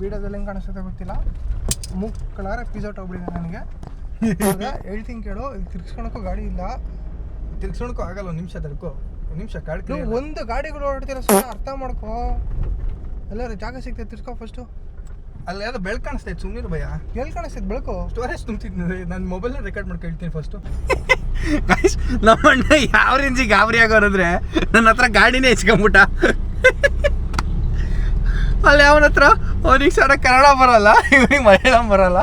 ವೀಡಿಯೋದಲ್ಲಿ ಹೆಂಗೆ ಕಾಣಿಸುತ್ತೆ ಗೊತ್ತಿಲ್ಲ. ಮುಕ್ಕಳಾರ ಎಪಿಸೋಡ್ ಹೋಗ್ಬಿಟ್ಟಿದೆ ನನಗೆ. ಹೇಳ್ತೀನಿ ಕೇಳು, ಇಲ್ಲಿ ತಿರ್ಗಿಸ್ಕೊಳಕ್ಕೂ ಗಾಡಿ ಇಲ್ಲ. ತಿರ್ಗಿಸ್ಕೊಳಕ್ಕೂ ಆಗಲ್ಲ. ಒಂದು ನಿಮಿಷ ತಡ್ಕೋ, ಒಂದು ನಿಮಿಷ ಗಾಡಿ. ಒಂದು ಗಾಡಿಗಳು ಓಡ್ತೀರ ಸರ್, ಅರ್ಥ ಮಾಡ್ಕೋ. ಎಲ್ಲರೂ ಜಾಗ ಸಿಗ್ತದೆ, ತಿರ್ಸ್ಕೊ ಫಸ್ಟು. ಅಲ್ಲಿ ಯಾವ್ದು ಬೆಳಕು ಕಾಣಿಸ್ತೈತೆ, ಸುಮ್ಮನೆ ಭಯ. ಎಲ್ಲಿ ಕಾಣಿಸ್ತೈತೆ ಬೆಳಕು? ಸ್ಟೋರೇಜ್ ತುಂಬ್ತಿದ್ದೆ, ನನ್ನ ಮೊಬೈಲ್ನ ರೆಕಾರ್ಡ್ ಮಾಡಿ ಕೇಳ್ತೀನಿ ಫಸ್ಟು. ನಮ್ಮಣ್ಣ ಯಾವ ರೇಂಜಿಗೆ ಗಾಬರಿ ಆಗೋರಂದ್ರೆ ನನ್ನ ಹತ್ರ ಗಾಡಿನೇ ಹೆಚ್ಕೊಂಬಿಟ್ಟ. ಅಲ್ಲಿ ಅವನ ಹತ್ರ ಅವನಿಗೆ ಸಡಕ್ ಕನ್ನಡ ಬರಲ್ಲ, ಇವನಿಗೆ ಮಲಯಾಳಂ ಬರಲ್ಲ.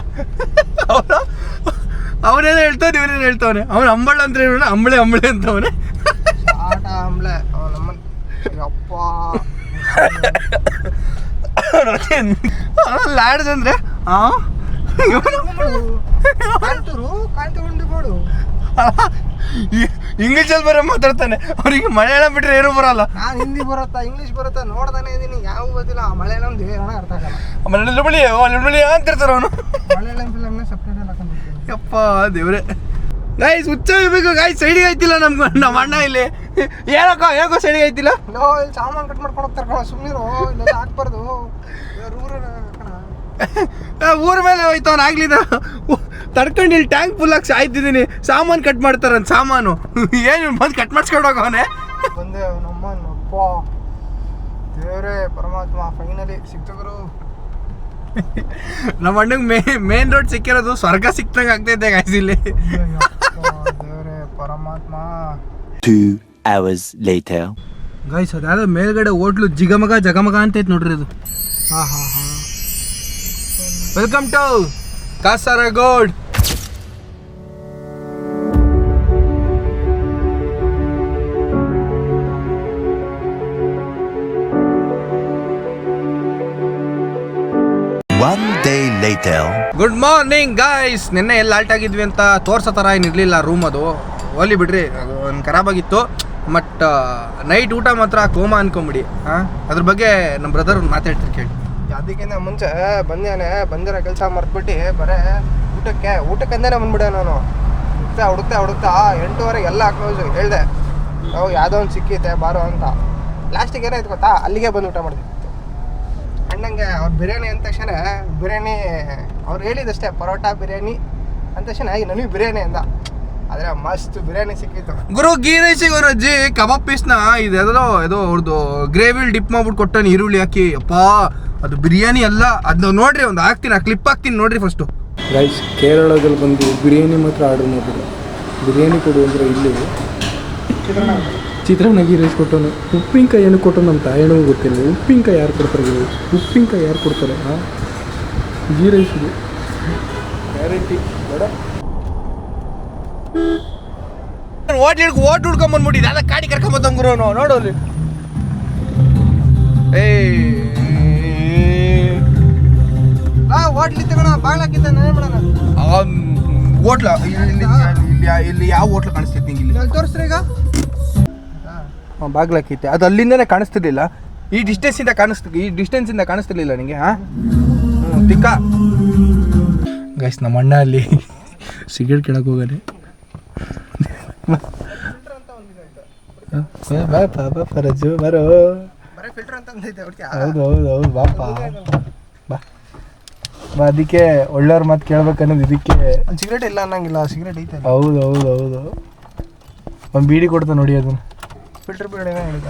ಅವನೇನೋ ಹೇಳ್ತಾನೆ, ಇವನೇನು ಹೇಳ್ತಾವನೆ. ಅವನು ಅಂಬಳ ಅಂದ್ರೆ ಅಂಬಳೆ ಅಂಬಳೆ ಅಂತವನೆ. ಆಟ ಅಂಬಳೆ ನಮ್ಮನ್ ಅಪ್ಪ. ಲ್ಯಾಡ್ಸ್ ಅಂದ್ರೆ ಕಾಂತುಂಡು ಮಾಡು. ಇಂಗ್ಲೀಷಲ್ಲಿ ಬರೋ ಮಾತಾಡ್ತಾನೆ, ಅವ್ರಿಗೆ ಮಲಯಾಳಂ ಬಿಟ್ರೆ ಏನೂ ಬರಲ್ಲ. ನಾನು ಹಿಂದಿ ಬರುತ್ತಾ ಇಂಗ್ಲೀಷ್ ಬರುತ್ತಾ ನೋಡ್ತಾನೆ ಇದೀನಿ, ಯಾವ ಗೊತ್ತಿಲ್ಲ. ಮಲಯಾಳಂ ದೇವರಣ ಅರ್ಥ ಆಗಲ್ಲ. ಮಲಯಾಳಿ ಅಂತಿರ್ತಾರ ಅವನು. ಮಲಯಾಳಂ ಫಿಲಮ್ನ ಸಬ್ಟೈಟಲ್ ಹಾಕೊಂಡಿರ್ತೀನಿ. ಯಪ್ಪ ದೇವ್ರೆ. ಗಾಯ್ಸ್ ಹುಚ್ಚ ಇರ್ಬೇಕು ಗಾಯ್ಸ್. ಸೈಡಿಗೆ ಆಯ್ತಿಲ್ಲ ನಮ್ಮ ಅಣ್ಣ ಇಲ್ಲಿ. ಯಾಕೋ ಸೈಡಿಗೆ ಆಯ್ತಿಲ್ಲ. ನೋ, ಇಲ್ಲಿ ಸಾಮಾನು ಕಟ್ ಮಾಡ್ಕೊಂಡು ಹೋಗ್ತಾರೆ ಕಣ, ಸುಮ್ಮನಿರು. ಇಲ್ಲೆಲ್ಲ ಹಾಕ್ಬಾರ್ದು. ಊರ ಮೇಲೆ ಹೋಯ್ತವನ್ ಆಗ್ಲಿದ ತಡ್ಕೊಂಡು ಇಲ್ಲಿ ಟ್ಯಾಂಕ್ ಫುಲ್ ಆಗಿ ಸಾಯ್ತಿದ್ದೀನಿ. ಸಾಮಾನು ಕಟ್ ಮಾಡ್ತಾರಂತ. ಸಾಮಾನು ಏನು ಬಂದು ಕಟ್ ಮಾಡಿಸ್ಕೊಂಡು ಹೋಗವನೆ. ಬಂದೆ ನಮ್ಮನ್ನು. ಅಪ್ಪ ದೇವರೇ ಪರಮಾತ್ಮ, ಫೈನಲಿ ಸಿಕ್ತಗರು. ನಮ್ಮ ಅಣ್ಣಗೆ ಮೇನ್ ರೋಡ್ ಸಿಕ್ಕಿರೋದು ಸ್ವರ್ಗ ಸಿಕ್ತಂಗೆ ಆಗ್ತೈತೆ ಗಾಯ್ಸ್ ಇಲ್ಲಿ. ದೇವರೇ ಪರಮಾತ್ಮ. 2 hours later. ಗಾಯ್ಸ್ ಅದಾದ ಮೇಲ್ಗಡೆ ಹೋಟ್ಲು ಜಿಗಮಗ ಜಗಮಗ ಅಂತೈತೆ ನೋಡ್ರಿ ಅದು. ಹಾಂ ಹಾಂ ಹಾಂ. Welcome to Kasaragod. One day later. Good morning guys. ನಿನ್ನೆ ಎಲ್ಲ ಆಲ್ಟ್ ಆಗಿದ್ವಿ ಅಂತ ತೋರ್ಸೋ ಥರ ಏನಿರಲಿಲ್ಲ ರೂಮ್. ಅದು ಹೋಲಿ ಬಿಡ್ರಿ, ಅದು ಒಂದು ಖರಾಬಾಗಿತ್ತು. ಬಟ್ ನೈಟ್ ಊಟ ಮಾತ್ರ ಕೋಮಾ ಅನ್ಕೊಂಬಿಡಿ. ಅದ್ರ ಬಗ್ಗೆ ನಮ್ಮ ಬ್ರದರ್ ಮಾತಾಡ್ತಿರ್ ಕೇಳಿ. ಅದಕ್ಕಿಂತ ಮುಂಚೆ ಬಂದಿರೋ ಕೆಲಸ ಮರ್ತ್ಬಿಟ್ಟು ಬರೇ ಊಟಕ್ಕಂದೇನೆ ಬಂದ್ಬಿಟ್ಟೆ ನಾನು. ಹುಡುಕ್ತಾ 8:30 ಎಲ್ಲ ಕ್ಲೋಸ್. ಹೇಳಿದೆ ನಾವು ಯಾವುದೋ ಒಂದು ಸಿಕ್ಕಿತೆ ಬಾರೋ ಅಂತ. ಲಾಸ್ಟಿಗೆ ಏನಾಯ್ತು ಗೊತ್ತಾ, ಅಲ್ಲಿಗೆ ಬಂದು ಊಟ ಮಾಡ್ತಿತ್ತು. ಅಣ್ಣಂಗೆ ಅವ್ರು ಬಿರಿಯಾನಿ ಅಂದ ತಕ್ಷಣ ಬಿರಿಯಾನಿ ಅವ್ರು ಹೇಳಿದಷ್ಟೇ, ಪರೋಟ ಬಿರಿಯಾನಿ ಅಂದ ತಕ್ಷಣ ನನಗೆ ಬಿರಿಯಾನಿ ಅಂದ. ಆದರೆ ಮಸ್ತ್ ಬಿರಿಯಾನಿ ಸಿಕ್ಕಿತ್ತು ಗುರು. ಗೀ ರೈಸಿಗೆ ಅವ್ರ ಅಜ್ಜಿ ಕಬಾಬ್ ಪೀಸ್ನ ಇದು ಅವ್ರದ್ದು ಗ್ರೇವಿಲ್ ಡಿಪ್ ಮಾಡ್ಬಿಟ್ಟು ಕೊಟ್ಟಾನೆ, ಈರುಳ್ಳಿ ಹಾಕಿ. ಅಪ್ಪ ಅದು ಬಿರಿಯಾನಿ ಅಲ್ಲ. ಅದನ್ನ ನೋಡ್ರಿ, ಒಂದು ಹಾಕ್ತೀನಿ, ಆ ಕ್ಲಿಪ್ ಹಾಕ್ತೀನಿ ನೋಡ್ರಿ ಫಸ್ಟು. ಗೈಸ್ ಕೇರಳದಲ್ಲಿ ಬಂದು ಬಿರಿಯಾನಿ ಮಾತ್ರ ಆರ್ಡರ್ ಮಾಡಿದ್ರು. ಬಿರಿಯಾನಿ ಕೊಡು ಅಂದರೆ ಇಲ್ಲಿ ಚಿತ್ರಾನ್ನ ಗೀ ರೈಸ್ ಕೊಟ್ಟವನು. ಉಪ್ಪಿನಕಾಯಿ ಏನು ಕೊಟ್ಟನು ನಮ್ಮ ತಾಯಣೂ ಗೊತ್ತಿಲ್ಲ. ಉಪ್ಪಿನಕಾಯಿ ಯಾರು ಕೊಡ್ತಾರೆ? ಉಪ್ಪಿನಕಾಯಿ ಯಾರು ಕೊಡ್ತಾರೆ? ಗೀ ರೈಸ್ ಇದು ಗ್ಯಾರಂಟಿ ಬೇಡ. ಓಟ್ ಹುಡ್ಕೊಂಬಂದ್ಬಿಟ್ಟಿದೆ. ಅದ ಗಾಡಿ ಕರ್ಕೊಂಬಂದಂಗ್ರು ನೋಡು ಅಲ್ಲಿ. ಹೋಟ್ಲಿ ತಗೋಣ, ಬಾಗ್ಲಾಕಿದ್ದ ನಾನೇ ಮಾಡೋಣ. ಹೋಟ್ಲ ಇಲ್ಲಿ ಯಾವ ಹೋಟ್ಲು ಕಾಣಿಸ್ತೈತಿ ನಿಂಗೆ? ಇಲ್ಲಿ ತೋರಿಸ್ರಿ ಈಗ. ಬಾಗ್ಲಾಕೈತೆ, ಅದು ಅಲ್ಲಿಂದನೇ ಕಾಣಿಸ್ತಿರ್ಲಿಲ್ಲ. ಈ ಡಿಸ್ಟೆನ್ಸಿಂದ ಕಾಣಿಸ್ತಿರ್ಲಿಲ್ಲ ನಿಂಗೆ. ತಿಕ್ಕ ಗೈಸ್, ನಮ್ಮ ಅಣ್ಣ ಅಲ್ಲಿ ಸಿಗರೇಟ್ ಕೇಳಕ್ಕೆ ಹೋಗಾನೆ. ಫರಜು ಬರೋ. ಹೌದು ಬಾಪ ಬಾ. ಅದಕ್ಕೆ ಒಳ್ಳೆಯವ್ರ ಮಾತು ಕೇಳ್ಬೇಕನ್ನೋದು ಇದಕ್ಕೆ. ಸಿಗರೇಟ್ ಇಲ್ಲ ಅನ್ನಂಗಿಲ್ಲ, ಸಿಗರೇಟ್ ಐತೆ. ಹೌದು ಒಂದು ಬೀಡಿ ಕೊಡ್ತಾ ನೋಡಿ, ಅದನ್ನ ಫಿಲ್ಟರ್ ಬೀಡಿನೇ ಹೇಳಿದ.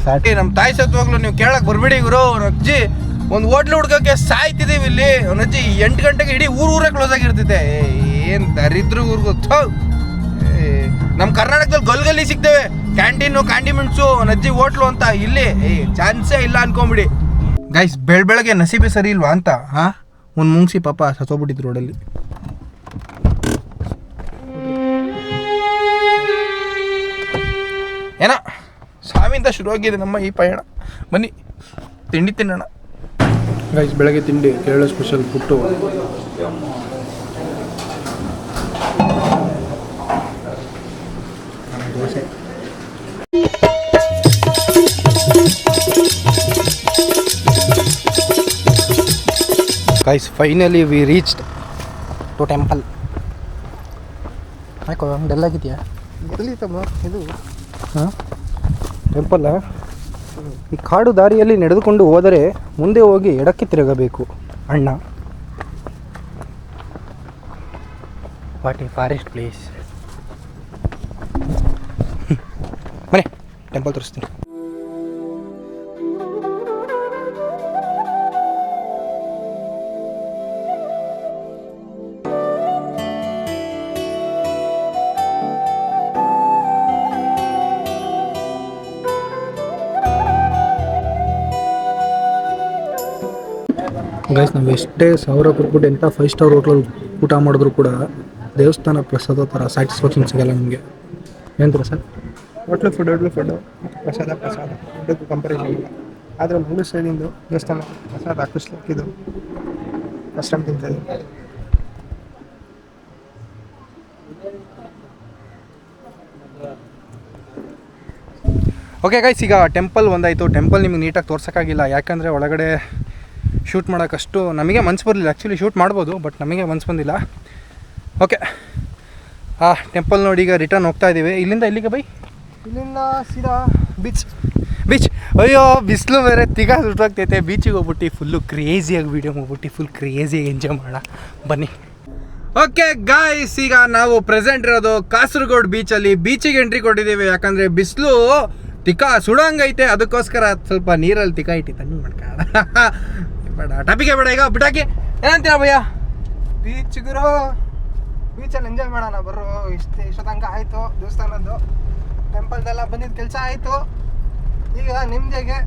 ಸಾಟಿ. ನಮ್ಮ ತಾಯಿ ಸತ್ವಾಗ್ಲು ನೀವು ಕೇಳಕ್ ಬರ್ಬೇಡಿ ಗುರು. ಅಜ್ಜಿ ಒಂದು ಹೋಟ್ಲು ಹುಡ್ಕೋಕ್ಕೆ ಸಾಯ್ತಿದ್ದೀವಿ ಇಲ್ಲಿ. ಅಜ್ಜಿ 8 ಗಂಟೆಗೆ ಇಡೀ ಊರೇ ಕ್ಲೋಸ್ ಆಗಿರ್ತೈತೆ. ಏನು ದರಿದ್ರ ಊರು ಗೊತ್ತು. ನಮ್ಮ ಕರ್ನಾಟಕದಲ್ಲಿ ಗಲ್ಗಲ್ಲಿ ಸಿಗ್ತೇವೆ ಕ್ಯಾಂಟೀನು, ಕಾಂಡಿಮೆಂಟ್ಸು, ಅಜ್ಜಿ ಹೋಟ್ಲು ಅಂತ. ಇಲ್ಲಿ ಚಾನ್ಸೇ ಇಲ್ಲ ಅನ್ಕೊಂಬಿಡಿ ಗೈಸ್. ಬೆಳಗ್ಗೆ ನಸೀಬೆ ಸರಿ ಇಲ್ವಾ ಅಂತ ಒಂದು ಮುಂಗ್ಸಿ ಪಾಪ ಸತ್ತೋಗ್ಬಿಟ್ಟಿದ್ರು ರೋಡಲ್ಲಿ. ಏನೋ ಸಾವಿಂದ ಶುರುವಾಗಿದೆ ನಮ್ಮ ಈ ಪಯಣ. ಬನ್ನಿ ತಿಂಡಿ ತಿನ್ನೋಣ ಗೈಸ್. ಬೆಳಗ್ಗೆ ತಿಂಡಿ Kerala special puttu. Dosa. Guys finally we reached to temple. ಯಾಕೋ ಡಲ್ ಆಗಿದೆಯಾ? ಎಲ್ಲಿ ತಮ್ಮ ಇದು? ಟೆಂಪಲ್ಲ ಈ ಕಾಡು ದಾರಿಯಲ್ಲಿ ನಡೆದುಕೊಂಡು ಹೋದರೆ ಮುಂದೆ ಹೋಗಿ ಎಡಕ್ಕೆ ತಿರುಗಬೇಕು ಅಣ್ಣ. What A forest place. ಬನ್ನಿ ಟೆಂಪಲ್ ತೋರಿಸ್ತೀನಿ. ಗೈಸ್, ನಾವು ಎಷ್ಟೇ ಸಾವಿರ ಕೊಟ್ಬಿಟ್ಟು ಎಂಥ 5 ಸ್ಟಾರ್ ಹೋಟ್ಲಲ್ಲಿ ಊಟ ಮಾಡಿದ್ರು ಕೂಡ ದೇವಸ್ಥಾನ ಪ್ರಸಾದ ಥರ ಸ್ಯಾಟಿಸ್ಫ್ಯಾಕ್ಷನ್ ಸಿಗಲ್ಲ ನಮಗೆ. ಏನಂತೀರ ಸರ್? ಹೋಟ್ಲು ಫುಡ್ಡು ಪ್ರಸಾದ ಫುಡ್ಡು ಕಂಪಾರಿಸನ್ ಇಲ್ಲ. ಆದರೆ ಮಂಗಳೂರು ಸೈಡಿಂದು ದೇವಸ್ಥಾನ ಪ್ರಸಾದ ಹಾಕಿಸ್ಲಿಕ್ಕಿದು ಫಸ್ಟ್ ಟೈಮ್ ತಿಂತಿದ್ದೆ. ಓಕೆ ಗೈಸ್, ಈಗ ಟೆಂಪಲ್ ಒಂದಾಯಿತು. ಟೆಂಪಲ್ ನಿಮಗೆ ನೀಟಾಗಿ ತೋರ್ಸೋಕ್ಕಾಗಿಲ್ಲ, ಯಾಕಂದರೆ ಒಳಗಡೆ ಶೂಟ್ ಮಾಡೋಕ್ಕಷ್ಟು ನಮಗೆ ಮನ್ಸು ಬರಲಿಲ್ಲ. ಆ್ಯಕ್ಚುಲಿ ಶೂಟ್ ಮಾಡ್ಬೋದು, ಬಟ್ ನಮಗೆ ಮನ್ಸು ಬಂದಿಲ್ಲ. ಓಕೆ, ಆ ಟೆಂಪಲ್ ನೋಡಿ ಈಗ ರಿಟರ್ನ್ ಹೋಗ್ತಾ ಇದ್ದೀವಿ. ಇಲ್ಲಿಂದ ಎಲ್ಲಿಗೆ ಬೈ? ಇಲ್ಲಿಂದ ಸೀದಾ ಬೀಚ್. ಅಯ್ಯೋ, ಬಿಸಿಲು ಬೇರೆ ತಿಗಾ ಸುಟ್ಟೋಗ್ತೈತೆ. ಬೀಚಿಗೆ ಹೋಗ್ಬಿಟ್ಟು ಫುಲ್ಲು ಕ್ರೇಜಿಯಾಗಿ ವೀಡಿಯೋ ಮಾಡ್ಬಿಟ್ಟು ಫುಲ್ ಕ್ರೇಜಿಯಾಗಿ ಎಂಜಾಯ್ ಮಾಡೋಣ ಬನ್ನಿ. ಓಕೆ ಗಾಯ್ಸ್, ಈಗ ನಾವು ಪ್ರೆಸೆಂಟ್ ಇರೋದು ಕಾಸರಗೋಡು ಬೀಚಲ್ಲಿ. ಬೀಚಿಗೆ ಎಂಟ್ರಿ ಕೊಟ್ಟಿದ್ದೀವಿ, ಯಾಕಂದರೆ ಬಿಸಿಲು ತಿಕ್ಕ ಸುಡಂಗೈತೆ. ಅದಕ್ಕೋಸ್ಕರ ಸ್ವಲ್ಪ ನೀರಲ್ಲಿ ತಿಕ್ಕ ಇಟ್ಟು ತಣ್ಣಗೆ ಮಾಡ್ಕೋಣ. ಬೇಡ ಟಾಪಿಗೆ ಬೇಡ, ಈಗ ಬಿಟಾಕಿ ಏನಂತೀರ ಭಯ್ಯ? ಬೀಚ್ಗಿರೋ ಬೀಚಲ್ಲಿ ಎಂಜಾಯ್ ಮಾಡೋಣ ಬರೋ. ಇಷ್ಟೊತ್ತಂಕ ಆಯಿತು ದೇವಸ್ಥಾನದ್ದು ಟೆಂಪಲ್ದೆಲ್ಲ ಬಂದಿದ್ದು ಕೆಲಸ ಆಯಿತು. ಈಗ ನಿಮ್ಮದಿಗೆ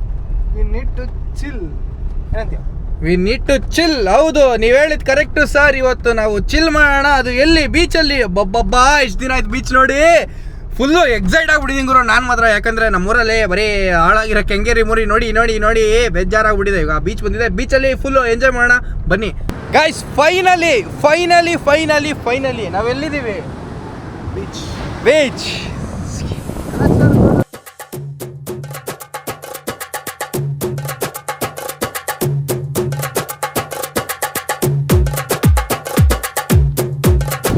ವಿ ನೀಡ್ ಟು ಚಿಲ್. ಏನಂತೀಯ? We need to chill. ಹೌದು, ನೀವು ಹೇಳಿದ್ ಕರೆಕ್ಟು ಸರ್. ಇವತ್ತು ನಾವು ಚಿಲ್ ಮಾಡೋಣ. ಅದು ಎಲ್ಲಿ? ಬೀಚಲ್ಲಿ. ಬಬ್ಬಬ್ಬಾ, ಇಷ್ಟು ದಿನ ಆಯ್ತು ಬೀಚ್ ನೋಡಿ. ಫುಲ್ಲು ಎಕ್ಸೈಟ್ ಆಗ್ಬಿಟ್ಟಿದ್ದೀನಿ ಗುರು ನಾನು ಮಾತ್ರ. ಯಾಕಂದರೆ ನಮ್ಮೂರಲ್ಲಿ ಬರೀ ಹಾಳಾಗಿರೋ ಕೆಂಗೇರಿ ಮುರಿ ನೋಡಿ ನೋಡಿ ನೋಡಿ ಬೇಜಾರಾಗ್ಬಿಟ್ಟಿದೆ. ಈಗ ಬೀಚ್ ಬಂದಿದೆ, ಬೀಚಲ್ಲಿ ಫುಲ್ಲು ಎಂಜಾಯ್ ಮಾಡೋಣ ಬನ್ನಿ ಗಾಯ್ಸ್. ಫೈನಲಿ ನಾವೆಲ್ಲಿದ್ದೀವಿ? ಬೀಚ್.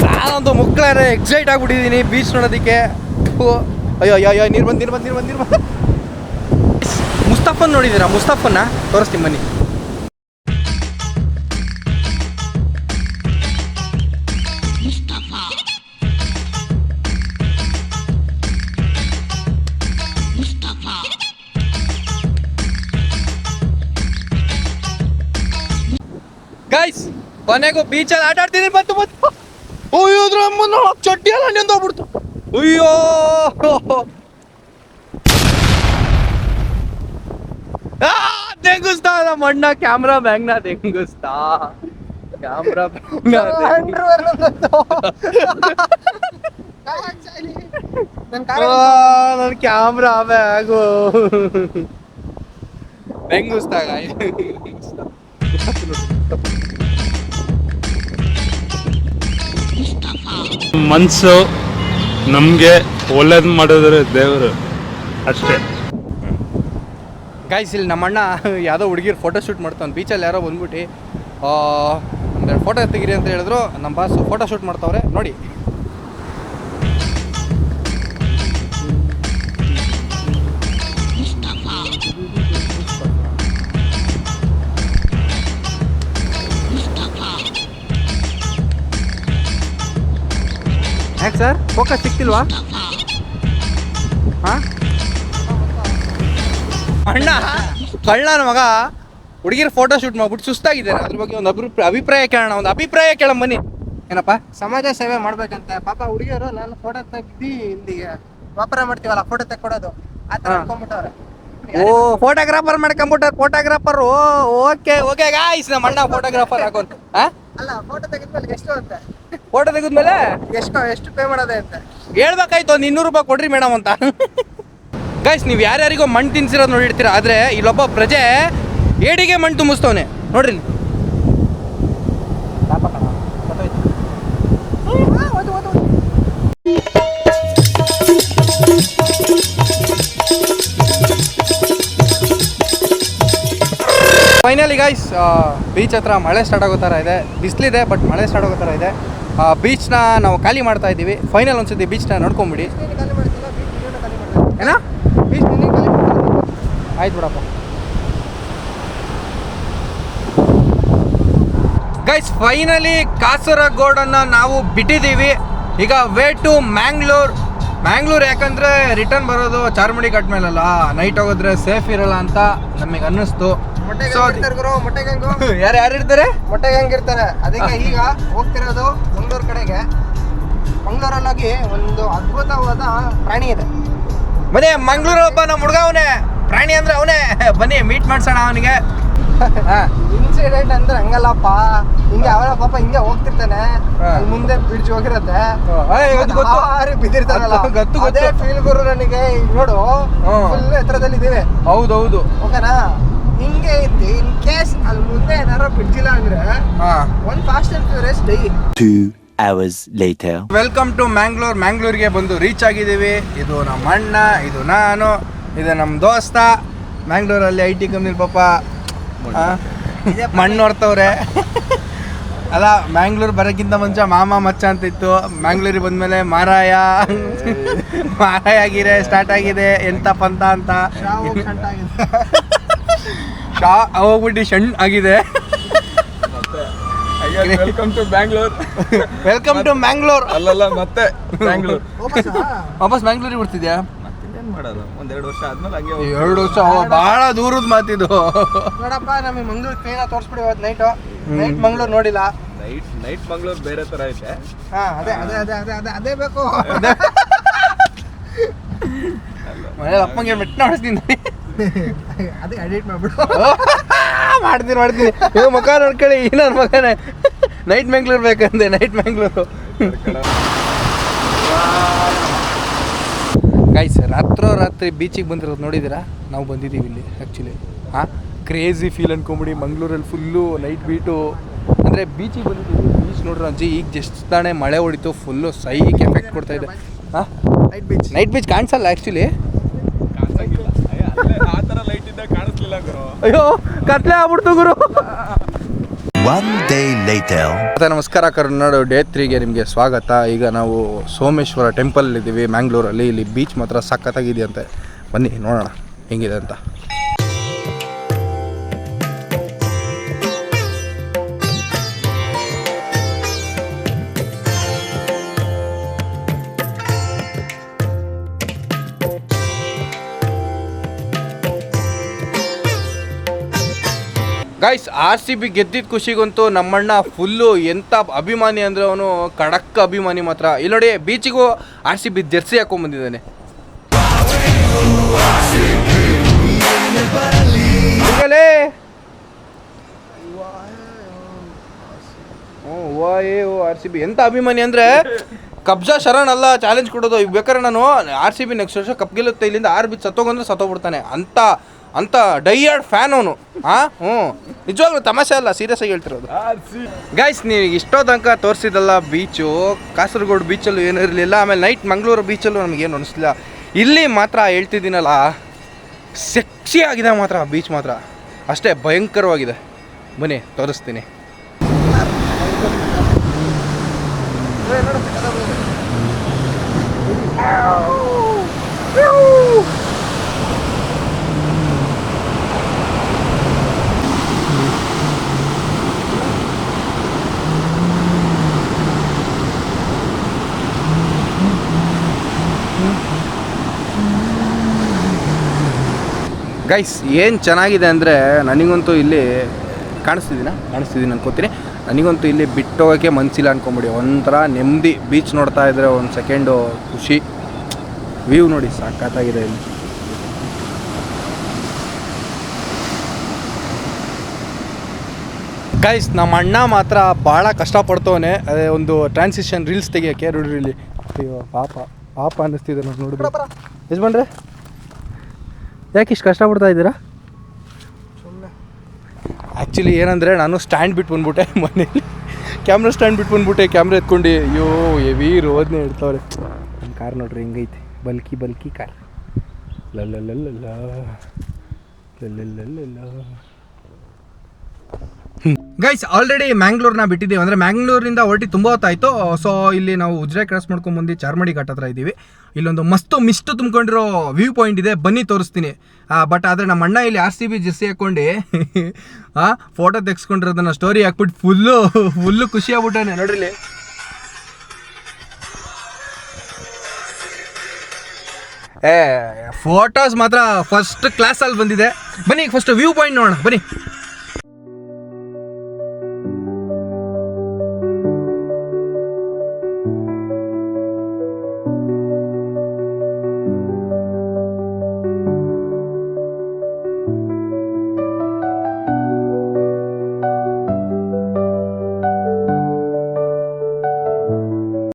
ನಾನೊಂದು ಮುಕ್ಳಾರೆ ಎಕ್ಸೈಟ್ ಆಗ್ಬಿಟ್ಟಿದ್ದೀನಿ ಬೀಚ್ ನೋಡೋದಕ್ಕೆ. ಅಯ್ಯೋ ನೀರು ಬಂದು ಮುಸ್ತಫನ್ ನೋಡಿದ್ದೀರಾ? ಮುಸ್ತಫನ್ನ ತೋರಿಸ್ತೀನಿ ಬನ್ನಿ. ಗೈಸ್, ಕೊನೆಗೂ ಬೀಚಲ್ಲಿ ಆಟ ಆಡ್ತಿದ್ದೀನಿ. ಬಂತು ಅಯ್ಯೋ, ಚಡ್ಡಿ ಎಲ್ಲ ನಿಂದೋಗ್ಬಿಡ್ತು. ಅಯ್ಯೋ, ದೆಂಗಿಸ್ತಾ ಮಣ್ಣ ಕ್ಯಾಮ್ರಾ ಬ್ಯಾಗ್ನ ದೆಂಗಿಸ್ತಾ. ನನ್ನ ಕ್ಯಾಮ್ರಾ ಬ್ಯಾಗು ಬೆಂಗಿಸ್ತಾ. ಮನಸ್ಸು ನಮಗೆ ಒಳ್ಳೇದು ಮಾಡಿದ್ರೆ ದೇವರು ಅಷ್ಟೇ. ಗೈಸ್, ಇಲ್ಲಿ ನಮ್ಮಣ್ಣ ಯಾವುದೋ ಹುಡುಗಿರು ಫೋಟೋ ಶೂಟ್ ಮಾಡ್ತಾನೆ ಬೀಚಲ್ಲಿ. ಯಾರೋ ಬಂದ್ಬಿಟ್ಟು ಒಂದೆರಡು ಫೋಟೋ ತೆಗೀರಿ ಅಂತ ಹೇಳಿದ್ರು. ನಮ್ಮ ಬಾಸ್ ಫೋಟೋ ಶೂಟ್ ಮಾಡ್ತಾವ್ರೆ ನೋಡಿ. ಯಾಕೆ ಸರ್ ಫೋಕಸ್ ಸಿಕ್ತಿಲ್ವಾ? ಹಾಂ, ಅಣ್ಣ ಕಳ್ಳನ ಮಗ ಹುಡುಗಿರ ಫೋಟೋ ಶೂಟ್ ಮಾಡ್ಬಿಟ್ಟು ಸುಸ್ತಾಗಿದ್ದೇನೆ. ಅದ್ರ ಬಗ್ಗೆ ಒಂದು ಅಭಿಪ್ರಾಯ ಕೇಳೋಣ. ಒಂದು ಅಭಿಪ್ರಾಯ ಕೇಳೋಣ ಬನ್ನಿ. ಏನಪ್ಪ? ಸಮಾಜ ಸೇವೆ ಮಾಡ್ಬೇಕಂತೆ ಪಾಪ ಹುಡುಗಿಯರು. ನಾನು ಫೋಟೋ ತೆಗ್ದು ಇಲ್ಲಿಗೆ ವ್ಯಾಪಾರ ಮಾಡ್ತೀವಲ್ಲ, ಫೋಟೋ ತೆಕ್ಕೊಡೋದು ಆ ಥರ ಅನ್ಕೊಂಡ್ಬಿಟ್ಟವ್ರೆ. ಓ, ಫೋಟೋಗ್ರಾಫರ್ ಮಾಡ್ಕೊಂಬಿಟ್ಟಾರೆ. ಫೋಟೋಗ್ರಾಫರ್. ಓಕೆ ಗಾಯ್ಸ್, ನಮ್ಮ ಅಣ್ಣ ಫೋಟೋಗ್ರಾಫರ್ ಹಾಕೋದು. ಅಲ್ಲ, ಫೋಟೋ ತೆಗೆದ್ಮೇಲೆ ಎಷ್ಟು ಅಂತ? ಫೋಟೋ ತೆಗೆದ್ಮೇಲೆ ಎಷ್ಟು ಪೇ ಮಾಡೋದೆ ಅಂತ ಹೇಳ್ಬೇಕಾಯ್ತು. ಒಂದು 200 ರೂಪಾಯಿ ಕೊಡ್ರಿ ಮೇಡಮ್ ಅಂತ. ಗೈಸ್, ನೀವು ಯಾರ್ಯಾರಿಗೋ ಮಣ್ಣು ತಿನ್ಸಿರೋದು ನೋಡಿರ್ತೀರ. ಆದರೆ ಇಲ್ಲೊಬ್ಬ ಪ್ರಜೆ ಏಡಿಗೆ ಮಣ್ಣು ತುಂಬಿಸ್ತವನೆ ನೋಡ್ರಿ. ಫೈನಲಿ ಗೈಸ್, ಬೀಚ್ ಹತ್ರ ಮಳೆ ಸ್ಟಾರ್ಟ್ ಆಗೋ ಥರ ಇದೆ. ಬಿಸಿಲಿದೆ, ಬಟ್ ಮಳೆ ಸ್ಟಾರ್ಟ್ ಆಗೋ ಥರ ಇದೆ. ಬೀಚ್ನ ನಾವು ಖಾಲಿ ಮಾಡ್ತಾ ಇದ್ದೀವಿ. ಫೈನಲ್ ಒಂದ್ಸತಿ ಬೀಚ್ನ ನೋಡ್ಕೊಂಬಿಡಿ. ಖಾಲಿ ಮಾಡ್ತಿಲ್ಲ, ಬೀಚ್ ಖಾಲಿ ಮಾಡ್ತಾರೆ. ಏನಾ? ಬೀಚ್ ಖಾಲಿ ಮಾಡ್ತಾರೆ. ಆಯ್ತು ಬಿಡಪ್ಪ. ಗೈಸ್ ಫೈನಲಿ ಕಾಸರಗೋಡನ್ನು ನಾವು ಬಿಟ್ಟಿದ್ದೀವಿ. ಈಗ ವೇ ಟು ಮ್ಯಾಂಗ್ಳೂರ್ ಯಾಕಂದರೆ ರಿಟರ್ನ್ ಬರೋದು ಚಾರ್ಮಡಿ ಕಟ್ ಮೇಲಲ್ಲ, ನೈಟ್ ಹೋಗಿದ್ರೆ ಸೇಫ್ ಇರಲ್ಲ ಅಂತ ನಮಗೆ ಅನ್ನಿಸ್ತು. ಯಾರು ಇರ್ತಾರೆ? ಮೊಟ್ಟೆಗೆ ಹಂಗಿರ್ತಾರೆ. ಅದಕ್ಕೆ ಈಗ ಹೋಗ್ತಿರೋದು ಮಂಗಳೂರು ಕಡೆಗೆ. ಮಂಗಳೂರಲ್ಲಾಗಿ ಒಂದು ಅದ್ಭುತವಾದ ಪ್ರಾಣಿ ಇದೆ. ಬನ್ನಿ, ಮಂಗಳೂರು ಒಬ್ಬ ನಮ್ಮ ಹುಡುಗ ಅವನೇ, ಪ್ರಾಣಿ ಅಂದ್ರೆ ಅವನೇ. ಬನ್ನಿ ಮೀಟ್ ಮಾಡ್ಸೋಣ ಅವನಿಗೆ. ಇನ್ಸಿಡೆಂಟ್ ಅಂದ್ರೆ ಹಂಗಲ್ಲಪ್ಪ, ಹಿಂಗೆ ಅವನ ಪಾಪ ಹಿಂಗೆ ಹೋಗ್ತಿರ್ತಾನೆ, ಮುಂದೆ ಬ್ರಿಡ್ಜ್ ಹೋಗಿರತ್ತೆ, ಬಿದ್ದಿರ್ತಾನಲ್ಲ, ಅದೇ ಫೀಲ್ ಗುರು ನನಗೆ. ಈಗ ನೋಡು, ಫುಲ್ ಎತ್ತರದಲ್ಲಿ ಇದೀವಿ. ಹೌದೌದು, ಓಕೆನಾ? ಹಿಂಗೆ ಇದ್ದು ಇನ್ ಕೇಸ್ ಅಲ್ಲಿ ಮುಂದೆ ಏನಾರ ಬ್ರಿಡ್ಜ್ ಇಲ್ಲ ಅಂದ್ರೆ ಒಂದು fast and furious die. 2 hours later. Welcome to ಮ್ಯಾಂಗ್ಳೂರ್ಗೆ ಬಂದು ರೀಚ್ ಆಗಿದ್ದೀವಿ. ಇದು ನಮ್ಮ ಅಣ್ಣ, ಇದು ನಾನು, ಇದು ನಮ್ಮ ದೋಸ್ತ. ಮ್ಯಾಂಗ್ಳೂರಲ್ಲಿ IT ಕಂಪ್ನಿ ಪಾಪ ಮಣ್ಣು ಹೊರ್ತವ್ರೆ. ಅಲ್ಲ, ಮ್ಯಾಂಗ್ಳೂರ್ ಬರೋಕ್ಕಿಂತ ಮುಂಚೆ ಮಾಮ ಮಚ್ಚ ಅಂತ ಇತ್ತು. ಮ್ಯಾಂಗ್ಳೂರಿಗೆ ಬಂದಮೇಲೆ ಮಾರಾಯ ಗಿರೆ ಸ್ಟಾರ್ಟ್ ಆಗಿದೆ. ಎಂತ ಪಂತ ಅಂತ ಶಾ ಹೋಗ್ಬಿಟ್ಟು ಶಣ್ ಆಗಿದೆ. Welcome to Bangalore. Welcome to Mangalore. ಅಲ್ಲಲ್ಲ, ಮತ್ತೆ ಬ್ಯಾಂಗ್ಳೂರ್ ವಾಪಸ್ ಮ್ಯಾಂಗ್ಳೂರಿಗೆ ಬರ್ತಿದ್ಯಾ? ಮತ್ತೇನ್ ಮಾಡೋದು, 1-2 ವರ್ಷ ಆದ್ಮೇಲೆ ಹಂಗೆ 2 ವರ್ಷ ಬಹಳ ದೂರದ ಮಾತಿದು. ನೋಡಪ್ಪ, ನಮಗೆ ಮಂಗಳೂರು ಕ್ಲೀನಾಗಿ ತೋರಿಸ್ಬಿಡಿ ಇವತ್ತು ನೈಟ್ ಮಂಗಳೂರು ನೋಡಿಲ್ಲ. ನೈಟ್ ಮಂಗಳೂರು ಬೇರೆ ತರ ಐತೆ. ಹಾ, ಅದೇ ಬೇಕು. ಮನೇಲಿ ಅಪ್ಪಂಗೆ ಮೆಟ್ಟ ಹೊಡಿಸ್ತೀನಿ. ಅದೇ ಎಡಿಟ್ ಮಾಡ್ಬಿಡು. ಮಾಡ್ತೀನಿ ಮುಖ ನೋಡ್ಕೊಳ್ಳಿ. ನನ್ನ ಮಗನೇ ನೈಟ್ ಮ್ಯಾಂಗ್ಳೂರ್ ಬೇಕಂದೆ. ನೈಟ್ ಮ್ಯಾಂಗ್ಳೂರು ಗೈಸ್, ರಾತ್ರಿ ಬೀಚಿಗೆ ಬಂದಿರೋದು ನೋಡಿದ್ದೀರಾ? ನಾವು ಬಂದಿದ್ದೀವಿ ಇಲ್ಲಿ ಆ್ಯಕ್ಚುಲಿ. Crazy feel ಅನ್ಕೊಂಬಿಡಿ. ಮಂಗಳೂರಲ್ಲಿ ಫುಲ್ಲು ನೈಟ್ ಬೀಟು ಅಂದರೆ ಬೀಚಿಗೆ ಬಂದಿದ್ದೀವಿ. ಬೀಚ್ ನೋಡ್ರಿ ಅಜ್ಜಿ, ಈಗ ಜಸ್ಟ್ ತಾನೇ ಮಳೆ ಹೊಡಿತು, ಫುಲ್ಲು ಸೈಕ್ ಎಫೆಕ್ಟ್ ಕೊಡ್ತಾ ಇದೆ. ನೈಟ್ ಬೀಚ್ ಕಾಣಿಸಲ್ಲ ಆ್ಯಕ್ಚುಲಿ. ಆ ತರ ಲೈಟ್ ಇದ್ದಾಗ ಕಾಣಿಸ್ಲಿಲ್ಲ ಗುರು. ಅಯ್ಯೋ, ಕತ್ಲೆ ಆಗ್ಬಿಡ್ತು ಗುರು. One day later. ಮತ್ತೆ ನಮಸ್ಕಾರ ಕರ್ನಾಡು ಡೇ 3ಗೆ ನಿಮಗೆ ಸ್ವಾಗತ. ಈಗ ನಾವು ಸೋಮೇಶ್ವರ ಟೆಂಪಲ್ ಇದ್ದೀವಿ ಮ್ಯಾಂಗ್ಳೂರಲ್ಲಿ. ಇಲ್ಲಿ ಬೀಚ್ ಮಾತ್ರ ಸಖತ್ತಾಗಿದೆಯಂತೆ. ಬನ್ನಿ ನೋಡೋಣ ಹೆಂಗಿದೆ ಅಂತ. ಗೈಸ್, RCB ಗೆದ್ದಿದ್ದ ಖುಷಿಗಂತೂ ನಮ್ಮಣ್ಣ ಫುಲ್ಲು ಎಂಥ ಅಭಿಮಾನಿ ಅಂದರೆ ಅವನು ಖಡಕ್ ಅಭಿಮಾನಿ ಮಾತ್ರ. ಇಲ್ಲಿ ನೋಡಿ, ಬೀಚಿಗೂ RCB ಜೆರ್ಸಿ ಹಾಕೊಂಡ್ಬಂದಿದ್ದಾನೆ. RCB ಎಂಥ ಅಭಿಮಾನಿ ಅಂದರೆ ಕಬ್ಜಾ ಶರಣ್ ಅಲ್ಲ ಚಾಲೆಂಜ್ ಕೊಡೋದು. ಈಗ ಬೇಕಾದ್ರೆ ನಾನು RCB ನೆಕ್ಸ್ಟ್ ವರ್ಷ ಕಪ್ ಗೆಲ್ಲುತ್ತೆ, ಇಲ್ಲಿಂದ RB ಸತ್ತೋಗಂದ್ರೆ ಸತ್ತೋಗ್ಬಿಡ್ತಾನೆ ಅಂತ ಡೈಯಾರ್ಡ್ ಫ್ಯಾನ್ ಅವನು. ನಿಜವಾಗ್ಲೂ ತಮಾಷೆ ಅಲ್ಲ, ಸೀರಿಯಸ್ ಆಗಿ ಹೇಳ್ತಿರೋದು. ಗೈಸ್, ನೀವು ಇಷ್ಟೋ ತನಕ ತೋರಿಸಿದಲ್ಲ ಬೀಚು, ಕಾಸರಗೋಡು ಬೀಚಲ್ಲೂ ಏನೂ ಇರಲಿಲ್ಲ. ಆಮೇಲೆ ನೈಟ್ ಮಂಗಳೂರು ಬೀಚಲ್ಲೂ ನಮಗೇನು ಅನಿಸ್ಲಿಲ್ಲ. ಇಲ್ಲಿ ಮಾತ್ರ ಹೇಳ್ತಿದ್ದೀನಲ್ಲ, ಸೆಕ್ಸಿ ಆಗಿದೆ ಮಾತ್ರ ಬೀಚ್ ಮಾತ್ರ, ಅಷ್ಟೇ ಭಯಂಕರವಾಗಿದೆ. ಬನ್ನಿ ತೋರಿಸ್ತೀನಿ. ಗೈಸ್, ಏನು ಚೆನ್ನಾಗಿದೆ ಅಂದರೆ ನನಗಂತೂ ಇಲ್ಲಿ ಕಾಣಿಸ್ತಿದ್ದೀನಿ ಅನ್ಕೋತೀನಿ. ನನಗಂತೂ ಇಲ್ಲಿ ಬಿಟ್ಟೋಗೋಕ್ಕೆ ಮನಸ್ಸಿಲ್ಲ ಅನ್ಕೊಂಬಿಡಿ. ಒಂಥರ ನೆಮ್ಮದಿ. ಬೀಚ್ ನೋಡ್ತಾ ಇದ್ದರೆ ಒಂದು ಸೆಕೆಂಡು ಖುಷಿ. ವ್ಯೂ ನೋಡಿ ಸಖತ್ತಾಗಿದೆ ಇಲ್ಲಿ. ಗೈಸ್, ನಮ್ಮ ಅಣ್ಣ ಮಾತ್ರ ಭಾಳ ಕಷ್ಟಪಡ್ತವನೆ ಅದೇ ಒಂದು ಟ್ರಾನ್ಸಿಷನ್ ರೀಲ್ಸ್ ತೆಗಿಯೋಕ್ಕೆ. ನೋಡ್ರಿ ಇಲ್ಲಿ, ಅಯ್ಯೋ ಪಾಪ ಅನ್ನಿಸ್ತಿದೆ ನೋಡಿ. ನೋಡಿದ್ರೆ ಯಜಮಾನ್ರೆ, ಯಾಕೆ ಇಷ್ಟು ಕಷ್ಟಪಡ್ತಾ ಇದ್ದೀರಾ? ಆ್ಯಕ್ಚುಲಿ ಏನಂದರೆ, ನಾನು ಸ್ಟ್ಯಾಂಡ್ ಬಿಟ್ಟು ಬಂದ್ಬಿಟ್ಟೆ ಮನೇಲಿ. ಕ್ಯಾಮ್ರಾ ಸ್ಟ್ಯಾಂಡ್ ಬಿಟ್ಟು ಬಂದ್ಬಿಟ್ಟೆ, ಕ್ಯಾಮ್ರಾ ಎತ್ಕೊಂಡು. ಅಯ್ಯೋ ಹೆವಿ ರೋದನೆ ಇಡ್ತಾವ್ರೆ. ನಮ್ಮ ಕಾರ್ ನೋಡ್ರಿ ಹೆಂಗೈತೆ, ಬಲ್ಕಿ ಕಾರ್. ಲಲ್ಲಲ್ಲಲ್ಲ ಗೈಸ್ ಆಲ್ರೆಡಿ ಮ್ಯಾಂಗ್ಳೂರ್ನ ಬಿಟ್ಟಿದ್ದೀವಿ, ಅಂದರೆ ಮ್ಯಾಂಗ್ಳೂರಿಂದ ಹೊರಟಿ ತುಂಬ ಹೊತ್ತಾಯಿತು. ಸೊ ಇಲ್ಲಿ ನಾವು ಉಜ್ರೆ ಕ್ರಾಸ್ ಮಾಡ್ಕೊಂಡ್ಬಂದು ಚಾರ್ಮಡಿ ಘಾಟ್ ಹತ್ರ ಇದ್ದೀವಿ. ಇಲ್ಲೊಂದು ಮಸ್ತು ಮಿಸ್ಟು ತುಂಬ್ಕೊಂಡಿರೋ ವ್ಯೂ ಪಾಯಿಂಟ್ ಇದೆ, ಬನ್ನಿ ತೋರಿಸ್ತೀನಿ. ಬಟ್ ಆದರೆ ನಮ್ಮ ಅಣ್ಣ ಇಲ್ಲಿ RCB ಜೆರ್ಸಿ ಹಾಕ್ಕೊಂಡು ಫೋಟೋ ತೆಗೆಸ್ಕೊಂಡಿರೋದನ್ನ ಸ್ಟೋರಿ ಹಾಕ್ಬಿಟ್ಟು ಫುಲ್ಲು ಖುಷಿ ಆಗ್ಬಿಟ್ಟಾನೆ ನೋಡ್ರಿ. ಫೋಟೋಸ್ ಮಾತ್ರ ಫಸ್ಟ್ ಕ್ಲಾಸಲ್ಲಿ ಬಂದಿದೆ. ಬನ್ನಿ ಫಸ್ಟ್ ವ್ಯೂ ಪಾಯಿಂಟ್ ನೋಡೋಣ ಬನ್ನಿ.